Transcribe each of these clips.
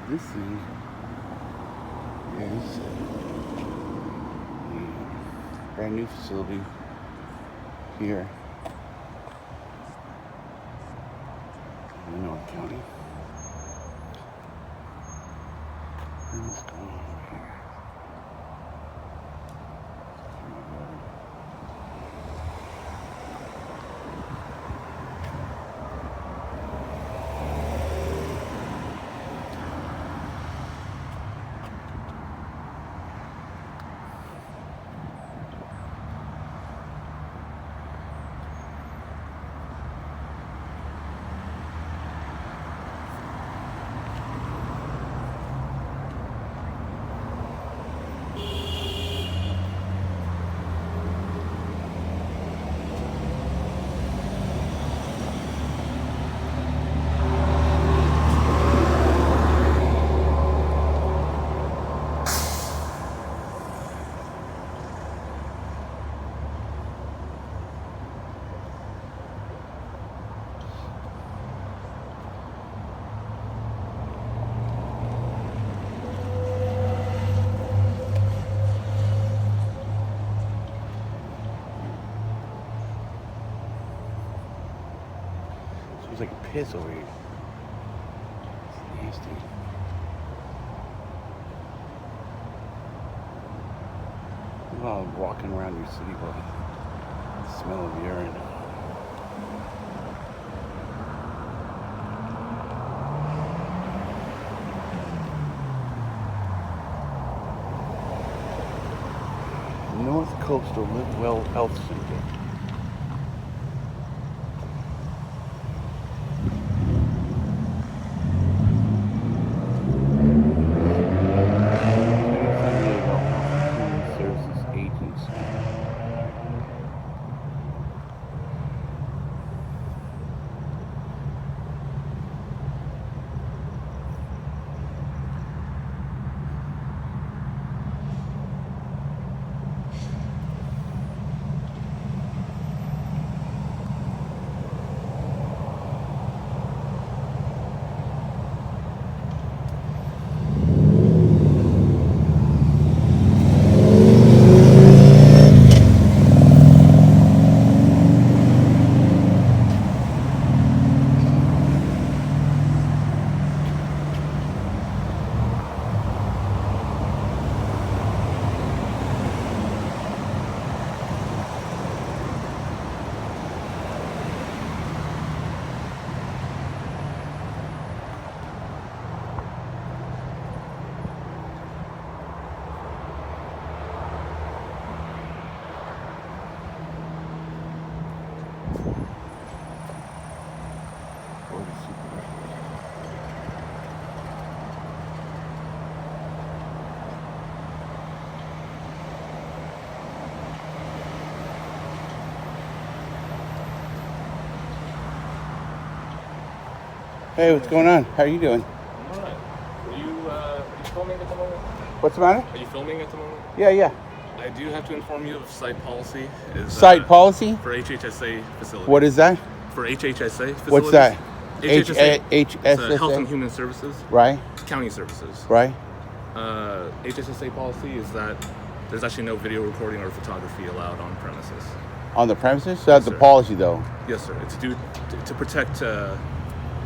This thing is a brand new facility here in North County. What's going on here? It's like a piss over here. It's nasty. While walking around your city, the smell of urine. North Coastal Live Well Health Center. Hey, what's going on? How are you doing? I'm alright. Are you filming at the moment? What's the matter? Are you filming at the moment? Yeah. I do have to inform you of site policy. Site policy? For HHSA facilities. What is that? For HHSA facilities. What's that? HHSA. HSSA? Health and Human Services. Right. County services. Right. HHSA policy is that there's actually no video recording or photography allowed on premises. On the premises? So that's Yes, the sir. policy, though. Yes, sir. It's due to protect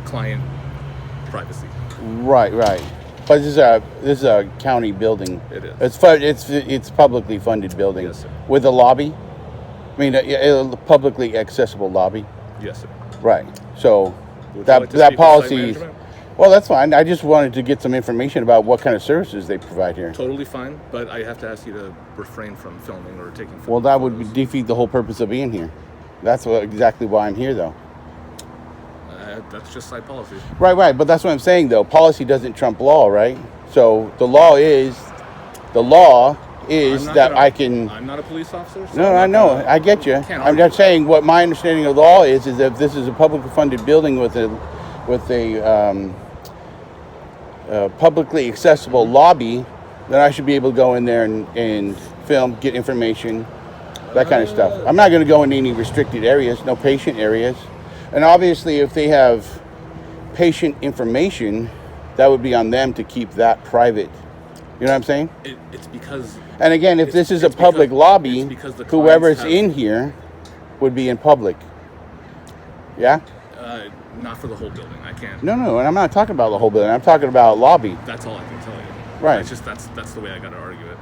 client privacy. Right. But this is a county building. It is. It's publicly funded building. Yes, sir. With a lobby. I mean, a publicly accessible lobby. Yes, sir. Right. So Would you that like to speak with site policy. management? Well, that's fine. I just wanted to get some information about what kind of services they provide here. Totally fine, but I have to ask you to refrain from filming or taking photos. Well, that would defeat the whole purpose of being here. That's exactly why I'm here, though. That's just site policy. Right. But that's what I'm saying, though. Policy doesn't trump law, right? So the law is I can. I'm not a police officer. So No, I know. I get you. I'm just saying what my understanding of the law is if this is a publicly funded building with a publicly accessible lobby, then I should be able to go in there and film, get information, that kind of stuff. I'm not going to go into any restricted areas, no patient areas. And obviously, if they have patient information, that would be on them to keep that private. You know what I'm saying? It's because. And again, if this is a it's public because- lobby, it's because the whoever's clients have- in here would be in public. Yeah? Not for the whole building. I can't. No, and I'm not talking about the whole building. I'm talking about lobby. That's all I can tell you. Right. It's just that's the way I got to argue it.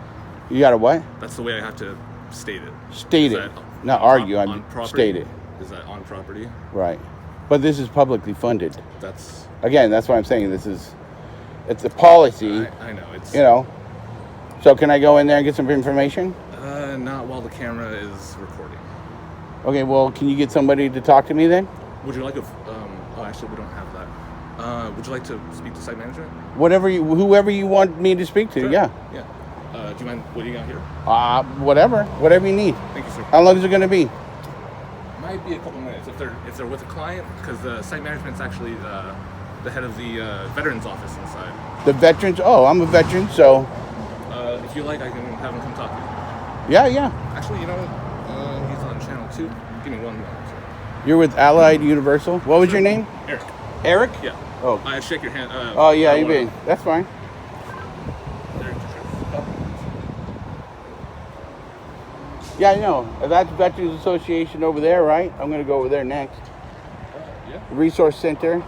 You got to what? That's the way I have to state it. State Is it. that Not on argue, on I'm property? state it. Is that on property? Right. But this is publicly funded. That's. Again, that's what I'm saying. It's a policy, I know it's. you know. So can I go in there and get some information? Not while the camera is recording. Okay, well, can you get somebody to talk to me then? Would you like a? Oh, actually, we don't have that. Would you like to speak to site management? Whoever you want me to speak to, Sure. yeah. Yeah. Do you mind waiting out here? Whatever you need. Thank you, sir. How long is it going to be? Might be a couple minutes if they're with a client, because the site management's actually the head of the veterans office inside. The veterans? Oh, I'm a veteran, so If you like, I can have him come talk to you. yeah. Actually, you know what? He's on channel 2. Give me 1 moment. You're with Allied Universal. What was your name? Eric. Eric? Yeah. Oh. I shake your hand. Oh yeah, I you wanna- been. That's fine. Eric, Yeah, I know. That's Veterans Association over there, right? I'm gonna go over there next. yeah. Resource Center.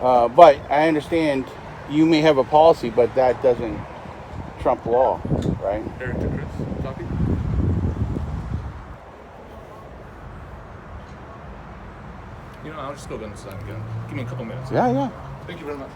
But I understand you may have a policy, but that doesn't trump law, right? Eric to Chris. Copy. You know, I'll just go inside again. Give me a couple minutes. Yeah. Thank you very much.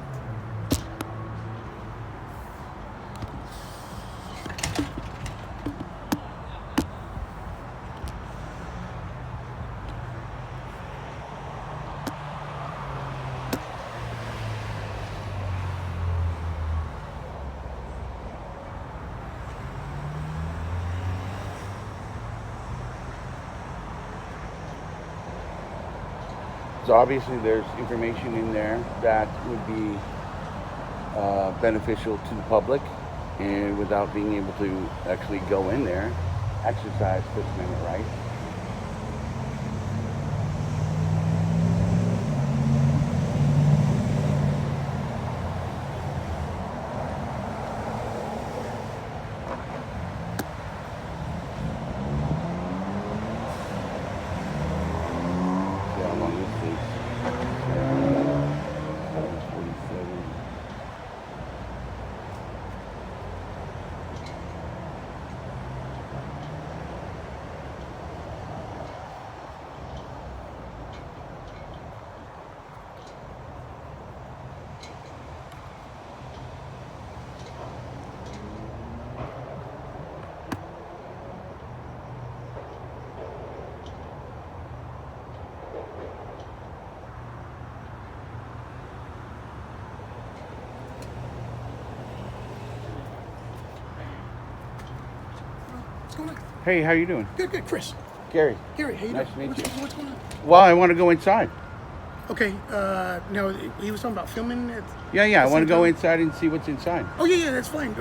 So obviously there's information in there that would be beneficial to the public, and without being able to actually go in there, exercise Fifth Amendment rights. Yeah, I'm on this case. 747. What's going on? Hey, how you doing? Good, Chris. Gary. Gary, how you Nice doing? to meet you. What's going on? Well, I want to go inside. Okay, now, he was talking about filming it? Yeah, I want to go Same time? inside and see what's inside. Oh, yeah, that's fine.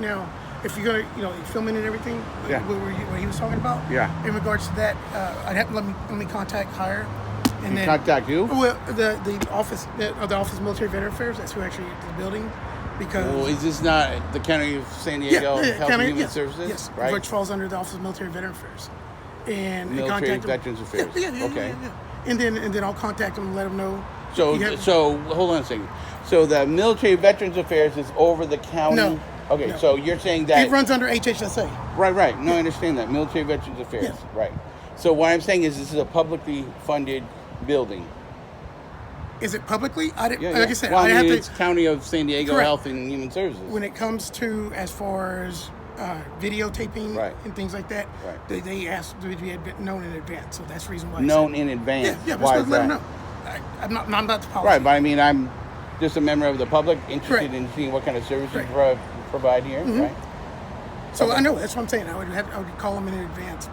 Now, if you're going to, filming and everything, Yeah. what he was talking about? Yeah. In regards to that, I'd have to let me contact Hire. And then, Contact you? Well, the office of Military Veteran Affairs, that's who actually did the building. Because Well, is this not the County of San Diego Health and County- Human yes, Services? yes, Right? which falls under the Office of Military Veteran Affairs. And Military contact them. Veterans Affairs. Yeah. Okay. And then I'll contact them and let them know. So You have- hold on a second. So the Military Veterans Affairs is over the county? No. Okay, No. so you're saying that... It runs under HHSA. Right. No, I understand that. Military Veterans Affairs. Yes. Right. So what I'm saying is this is a publicly funded building. Is it publicly? Like I said, well, I I have mean, to. it's County of San Diego Correct. Health and Human Services. When it comes to as far as videotaping Right. and things like that, Right. they ask to be known in advance. So that's the reason why. I Known said- in advance. Yeah, Why just is let them that? know. I'm not the policy. Right, but I mean, I'm just a member of the public interested Correct. in seeing what kind of services you Right. provide here, right? So I know that's what I'm saying. I would call them in advance.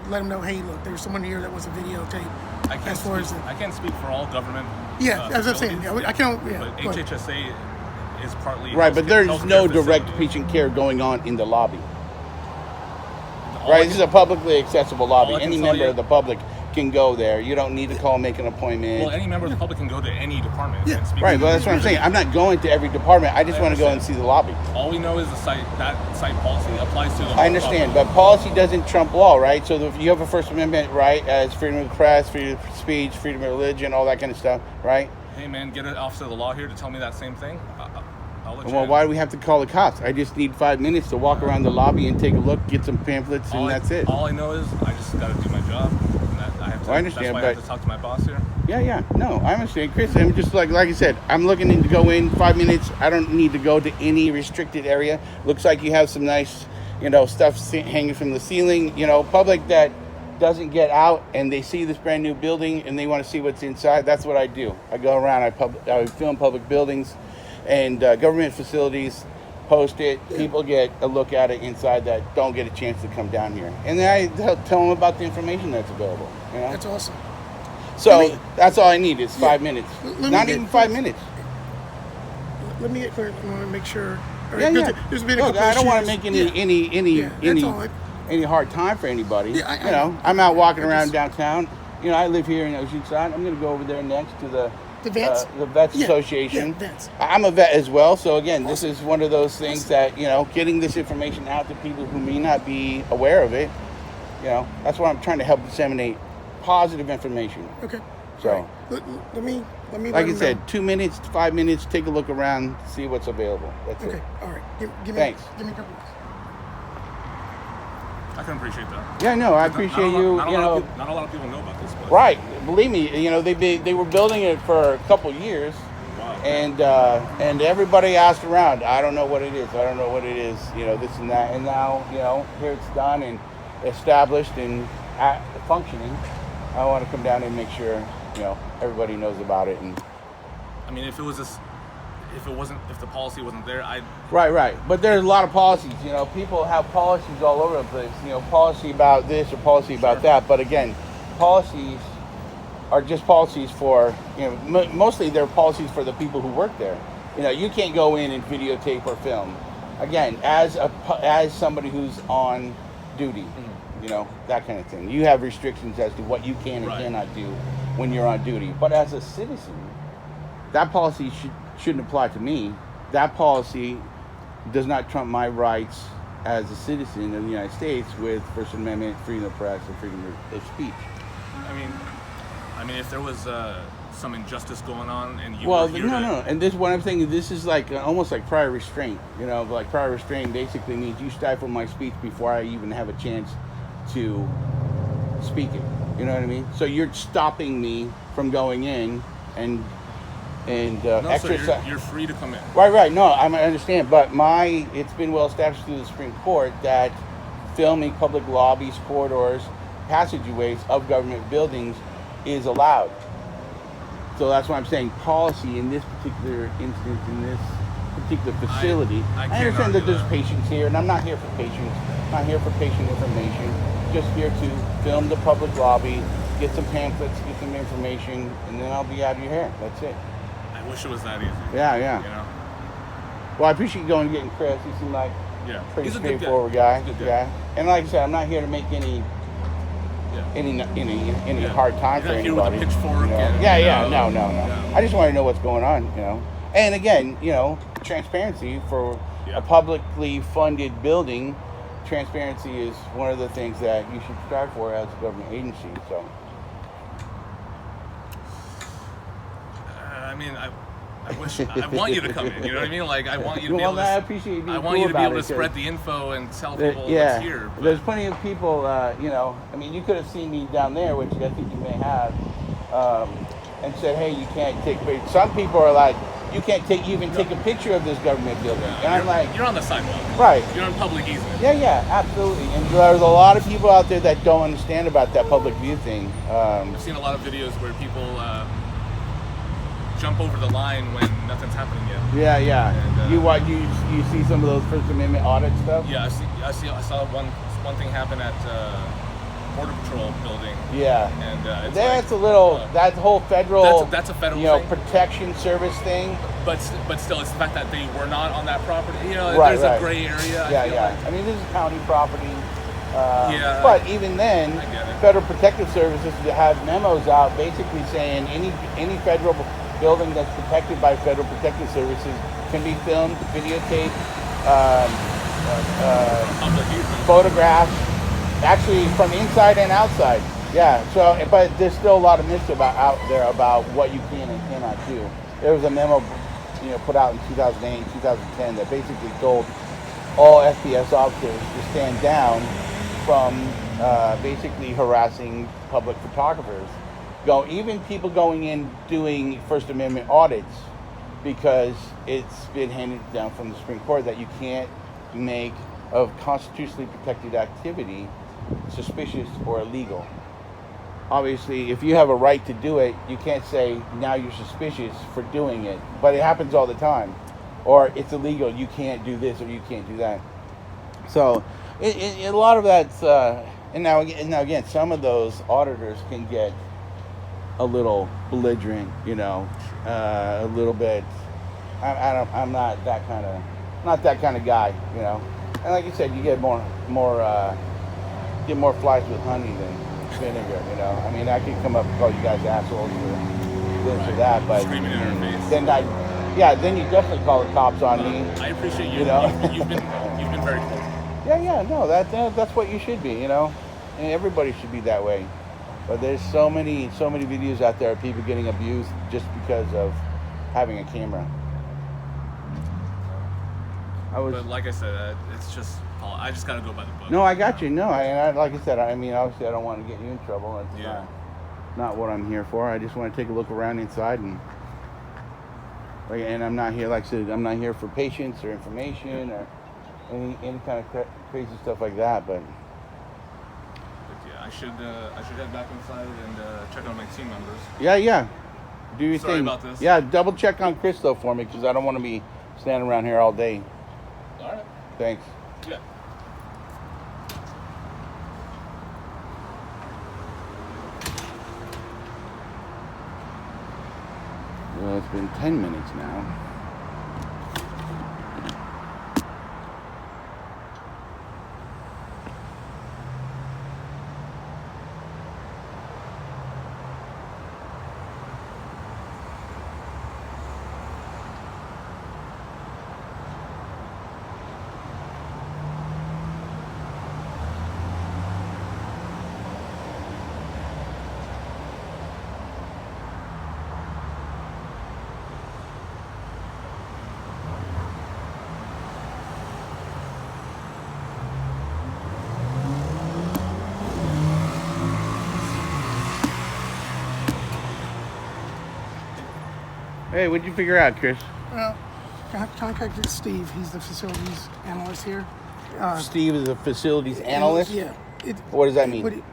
Let them know. Hey, look, there's someone here that wants a videotape. I can't As far speak, as I can't speak for all government. yeah, as I'm saying. facilities, Yeah, I can't. Yeah, But go ahead. HHSA is partly Right, but healthcare- there's healthcare no direct facility. patient care going on in the lobby. All I Right, this is a publicly accessible lobby. all I can Any tell member you- of the public can go there. You don't need to call and make an appointment. Well, any member of the public can go to any department and speak. Right, but that's what I'm saying. I'm not going to every department. I just want to go and see the lobby. All we know is that site policy applies to the whole I understand, public. but policy doesn't trump law, right? So if you have a First Amendment right as freedom of the press, freedom of speech, freedom of religion, all that kind of stuff, right? Hey man, get an officer of the law here to tell me that same thing. I'll let you Well, in. why do we have to call the cops? I just need 5 minutes to walk around the lobby and take a look, get some pamphlets, and that's it. All I know is I just got to do my job. And that I have to. Well, I understand, that's why I have to talk to my boss here. Yeah. No, I understand, Chris. I'm just like I said, I'm looking to go in 5 minutes. I don't need to go to any restricted area. Looks like you have some nice, stuff hanging from the ceiling. Public that doesn't get out and they see this brand new building and they want to see what's inside. That's what I do. I go around. I film public buildings and government facilities. Post it. People get a look at it inside that don't get a chance to come down here, and then I tell them about the information that's available. That's awesome. So that's all I need is 5 minutes. let me Not get- even 5 minutes. Let me get clear. I want to make sure. All Yeah. There's been a Look, couple I don't want to issues. make that's all right. any hard time for anybody. Yeah, I'm out walking I around just- downtown. I live here in Oceanside. I'm going to go over there next to the vets? Vets Yeah, Association. yeah, vets. I'm a vet as well. So again, this is one of those things that getting this information out to people who may not be aware of it. That's why I'm trying to help disseminate positive information. Okay. So. All right. Let me. Like let I him said, know. 2 minutes, 5 minutes, take a look around, see what's available. That's Okay. it. All right. Give me. Thanks. Give me a couple minutes. I can appreciate that. Yeah, no, I appreciate you. Not a lot of people know about this. But Right. Believe me, they were building it for a couple years, Wow. and everybody asked around. I don't know what it is. I don't know what it is. This and that. And now, here it's done and established and functioning. I want to come down and make sure, everybody knows about it. And I mean, if the policy wasn't there, Right. But there's a lot of policies. People have policies all over the place. Policy about this or policy about that. But again, policies are just policies for, mostly they're policies for the people who work there. You can't go in and videotape or film. Again, as somebody who's on duty, that kind of thing. You have restrictions as to what you can and cannot do when you're on duty. But as a citizen, that policy shouldn't apply to me. That policy does not trump my rights as a citizen of the United States with First Amendment, freedom of press, and freedom of speech. I mean, if there was some injustice going on and you Well, were here no. And this what I'm saying. This is like almost like prior restraint. Like prior restraint basically means you stifle my speech before I even have a chance to speak it. You know what I mean? So you're stopping me from going in and exercise. So you're free to come in. Right. No, I understand, but it's been well established through the Supreme Court that filming public lobbies, corridors, passageways of government buildings is allowed. So that's why I'm saying policy in this particular instance, in this particular facility. I can't understand that argue there's that. patients here, and I'm not here for patients. I'm not here for patient information. Just here to film the public lobby, get some pamphlets, get some information, and then I'll be out of your hair. That's it. I wish it was that easy. Yeah. You know? Well, I appreciate you going and getting Chris. He seemed like Yeah. pretty He's a good guy. straightforward guy. He's a good Yeah. And like I said, I'm not here to make any hard time You're for not here with a anybody. pitchfork and, No. I just want to know what's going on, And again, transparency for a publicly funded building. Transparency is one of the things that you should strive for as a government agency. So. I mean, I want you to come in. You know what I mean? Like, I want you to be able to. I appreciate you being I want cool you to be about able it, to spread 'cause- the info and tell people Yeah, what's here. but- there's plenty of people, you could have seen me down there, which I think you may have, and said, hey, you can't take pictures. Some people are like, you can't even take a picture of this government building. And I'm like, you're on the sidewalk. right. You're on public easement. Yeah, absolutely. And there's a lot of people out there that don't understand about that public view thing. I've seen a lot of videos where people jump over the line when nothing's happening yet. Yeah. And, you see some of those First Amendment audit stuff? Yeah, I saw one thing happen at Border Patrol building. Yeah. And it's That's like, a little, that whole federal, that's a federal thing. protection service thing. But still, it's the fact that they were not on that property. Right, there's a gray area. I feel like. I mean, this is county property. Yeah. But even then, I get it. Federal Protective Services to have memos out basically saying any federal building that's protected by Federal Protective Services can be filmed, videotaped, photographed, actually from inside and outside. Yeah. So, but there's still a lot of myths out there about what you can and cannot do. There was a memo, put out in 2008, 2010 that basically told all FPS officers to stand down from basically harassing public photographers. Even people going in doing First Amendment audits, because it's been handed down from the Supreme Court that you can't make of constitutionally protected activity suspicious or illegal. Obviously, if you have a right to do it, you can't say now you're suspicious for doing it. But it happens all the time. Or it's illegal, you can't do this or you can't do that. So a lot of that's, and now again, some of those auditors can get a little belligerent, a little bit. I'm not that kind of guy, And like you said, you get more flies with honey than vinegar, I mean, I could come up and call you guys assholes for this or that, but screaming in our face. Then you definitely call the cops on me. I appreciate you. You've been very cool. Yeah, no, that's what you should be, and everybody should be that way. But there's so many videos out there of people getting abused just because of having a camera. But like I said, it's just I just gotta go by the book. No, I got you. No, like I said, I mean, obviously, I don't want to get you in trouble. It's not what I'm here for. I just want to take a look around inside and I'm not here, like I said, I'm not here for patients or information or any kind of crazy stuff like that. But yeah, I should head back inside and check on my team members. Yeah. Do your Sorry thing. about this. Yeah, double check on Chris though for me, because I don't want to be standing around here all day. All right. Thanks. Yeah. Well, it's been 10 minutes now. Hey, what'd you figure out, Chris? Well, I contacted Steve. He's the facilities analyst here. Steve is a facilities analyst? Yeah. What does that mean?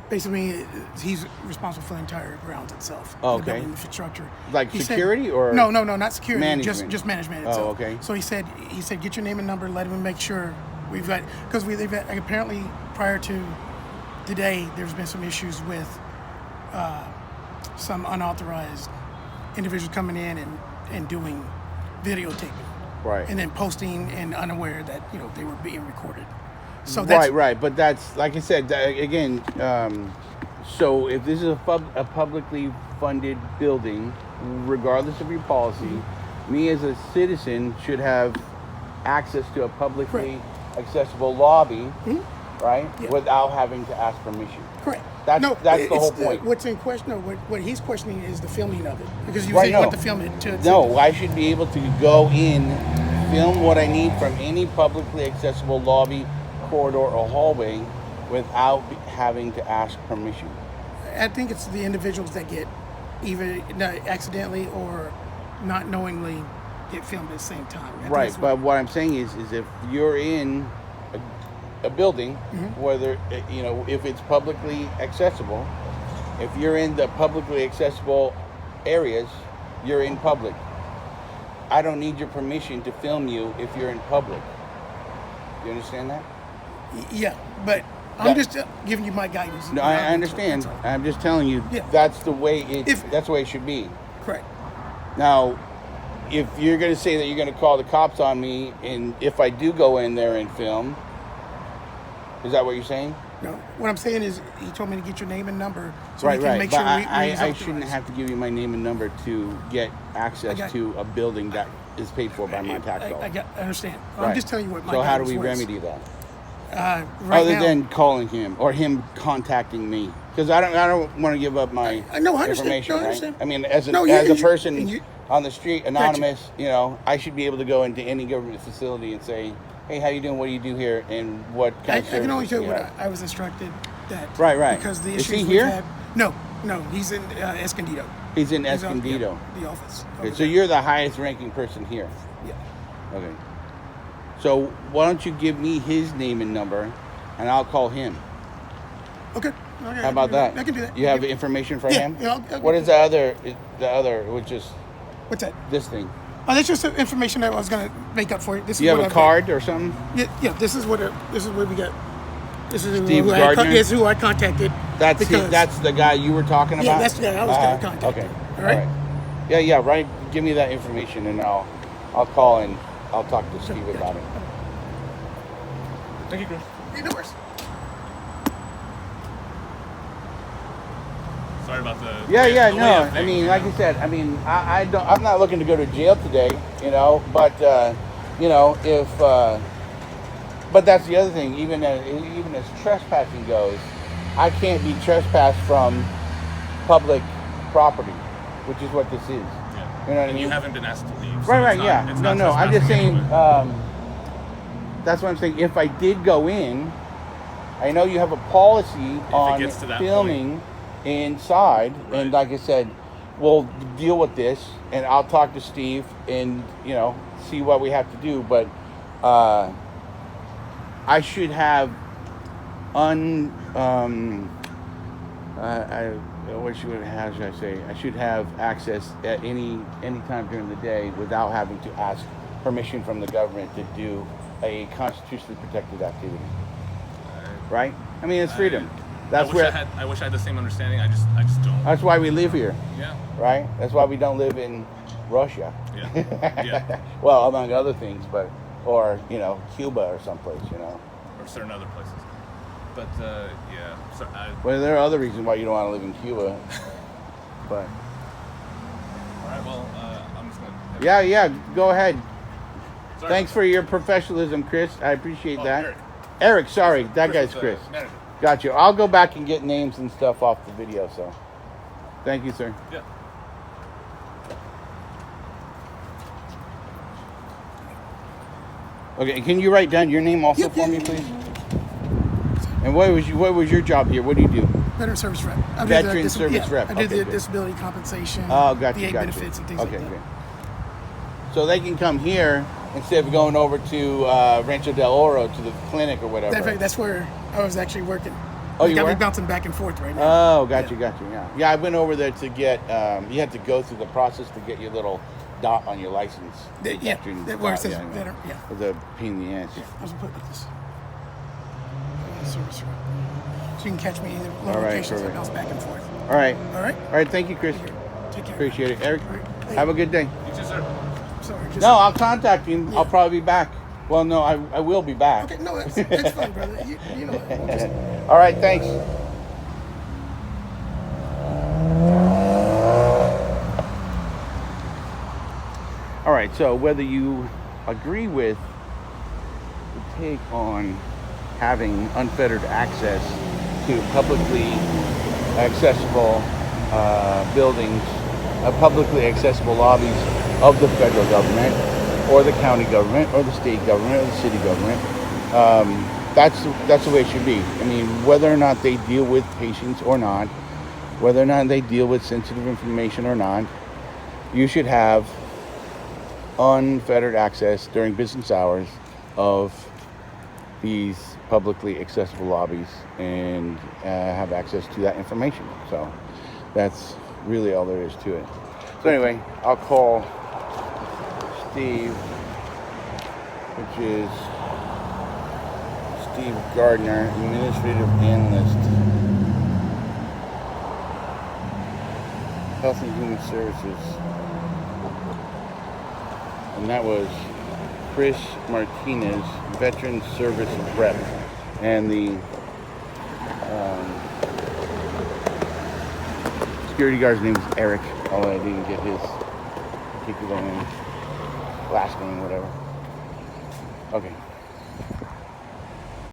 Basically, he's responsible for the entire grounds itself. Oh, the okay. building infrastructure. Like security or? No, not security. Management. Just management itself. Oh, okay. So he said, get your name and number. Let him make sure we've got, because they've had, apparently prior to today, there's been some issues with some unauthorized individuals coming in and doing videotaping. Right. And then posting and unaware that they were being recorded. So that's right. But that's, like I said, again. So if this is a publicly funded building, regardless of your policy, me as a citizen should have access to a publicly accessible lobby, right? Yeah. Without having to ask permission. Correct. That's the whole point. What's in question, what he's questioning is the filming of it, because you say you want to film it No, I should be able to go in, film what I need from any publicly accessible lobby, corridor, or hallway without having to ask permission. I think it's the individuals that get either accidentally or not knowingly get filmed at the same time. Right, but what I'm saying is if you're in a building, whether if it's publicly accessible, if you're in the publicly accessible areas, you're in public. I don't need your permission to film you if you're in public. You understand that? Yeah, but I'm just giving you my guidance. No, I understand. I'm just telling you that's the way that's the way it should be. Correct. Now, if you're going to say that you're going to call the cops on me, and if I do go in there and film, is that what you're saying? No, what I'm saying is he told me to get your name and number so Right, we can right. make But sure I we shouldn't have to give you my name and number to get access got- to a building that is paid for by my tax dollars. I understand. Right. I'm just telling you what my So how do guidance we was. remedy that? Right Other now, than calling him or him contacting me, because I don't want to give up my no, I understand. information. No, I right? understand. I mean, as No, a and person you- on the street, anonymous, I should be able to go into any government facility and say, "Hey, how you doing? What do you do here? And what kind I of services can only tell do you you what have?" I was instructed that. Right. Because the Is issues he we've here? had. No, he's in Escondido. He's in He's Escondido. the office. Okay, over so there. you're the highest ranking person here. Yeah. Okay. So why don't you give me his name and number, and I'll call him. Okay. How about that? I can do that. You have information for Yeah, him? yeah, I'll What get is the other? The other, which is What's that? this thing. Oh, that's just the information that I was gonna make up for you. This Do you is have what a I've got. card or something? Yeah. This is what we got. This is Steve who Gardner? This is who I contacted. That's because, that's the guy you were talking about. Yeah, that's the guy I was gonna contact. Okay. All right. Yeah. Right. Give me that information, and I'll call and I'll talk to Steve about it. Thank you, Chris. No worries. Sorry about the. Yeah, the way no. of I mean, things, like you said, I mean, I don't. I'm not looking to go to jail today, But if, but that's the other thing. Even as trespassing goes, I can't be trespassed from public property, which is what this is. Yeah. You know what I And mean? you haven't been asked to leave. so Right, it's yeah. not- it's No, not I'm just saying. trespassing anyway. That's what I'm saying. If I did go in, I know you have a policy on gets to that filming inside, Right. and like I said, we'll deal with this, and I'll talk to Steve and see what we have to do. But I should have what should how should I say? I should have access at any time during the day without having to ask permission from the government to do a constitutionally protected activity. Right? I mean, it's freedom. That's I wish I had the same understanding. I just don't. That's why we live here, Yeah. right? That's why we don't live in Russia. Yeah. Yeah. Well, among other things, or Cuba or someplace, Or certain other places. But yeah. So Well, there are other reasons why you don't want to live in Cuba, but all right. Well, I'm just gonna. yeah, go ahead. Sorry. Thanks for your professionalism, Chris. I appreciate Oh, that. Eric, sorry, that guy's was the Chris. manager. Got you. I'll go back and get names and stuff off the video. So, thank you, sir. Yeah. Okay, can you write down your name also Yep, for yeah, me, yeah, please? And what was your job here? What do you do? Veteran service rep. I do Veteran the service rep. I do Okay, the good. disability compensation. Oh, got you, VA got benefits you. and things Okay, like that. good. So they can come here instead of going over to Rancho del Oro to the clinic or whatever. In fact, that's where I was actually working. Oh, you got were? me bouncing back and forth right now. Oh, got you. Yeah, I went over there to get. You had to go through the process to get your little dot on your license. Yeah, Veteran that where it dot, says I know. veteran. Yeah. It was a pain in the ass. I was putting this. Service rep. So you can catch me either All right, locations. I perfect. bounce back and forth. All right. All right. All right. Thank you, Chris. Take care. Appreciate it, Eric. All right. Have a good day. You too, sir. Sorry. Just, No, I'll contact him. Yeah. I'll probably be back. Well, no, I will be back. Okay. No, that's fine, brother. You know. Just, All right. Thanks. All right, so whether you agree with the take on having unfettered access to publicly accessible buildings, publicly accessible lobbies of the federal government, or the county government, or the state government, or the city government, that's the way it should be. I mean, whether or not they deal with patients or not, whether or not they deal with sensitive information or not, you should have unfettered access during business hours of these publicly accessible lobbies and have access to that information. So that's really all there is to it. So anyway, I'll call Steve, which is Steve Gardner, Administrative Analyst, Health and Human Services. And that was Chris Martinez, Veteran Service Rep. And the security guard's name was Eric, although I didn't get his particular name, last name, whatever. Okay.